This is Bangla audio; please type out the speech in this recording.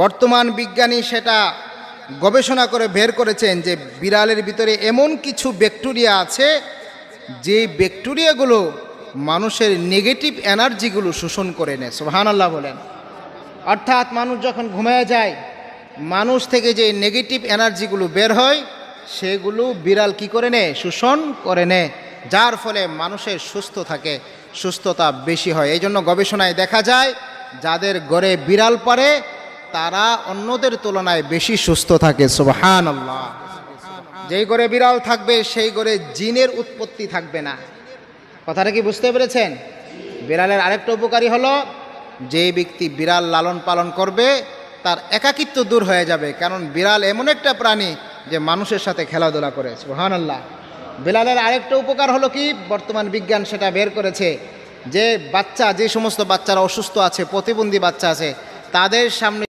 বর্তমান বিজ্ঞানী সেটা গবেষণা করে বের করেছেন যে বিড়ালের ভিতরে এমন কিছু ব্যাকটেরিয়া আছে যে ব্যাকটেরিয়াগুলো মানুষের নেগেটিভ এনার্জিগুলো শোষণ করে নেয়। সুবহানাল্লাহ বলেন। অর্থাৎ মানুষ যখন ঘুমিয়ে যায়, মানুষ থেকে যে নেগেটিভ এনার্জিগুলো বের হয় সেগুলো বিড়াল কি করে নেয়? শোষণ করে নেয়, যার ফলে মানুষের সুস্থতা বেশি হয়। এই জন্য গবেষণায় দেখা যায় যাদের ঘরে বিড়াল পারে তারা অন্যদের তুলনায় বেশি সুস্থ থাকে। সুবহানাল্লাহ। যেই ঘরে বিড়াল থাকবে সেই ঘরে জিনের উৎপত্তি থাকবে না। কথাটা কি বুঝতে পেরেছেন? বিড়ালের আরেকটা উপকারী হলো, যে ব্যক্তি বিড়াল লালন পালন করবে তার একাকিত্ব দূর হয়ে যাবে, কারণ বিড়াল এমন একটা প্রাণী যে মানুষের সাথে খেলাধুলা করে। সুবহানাল্লাহ। বিড়ালের আরেকটা উপকার হলো কি, বর্তমান বিজ্ঞান সেটা বের করেছে যে যে সমস্ত বাচ্চারা অসুস্থ আছে, প্রতিবন্ধী বাচ্চা আছে, তাদের সামনে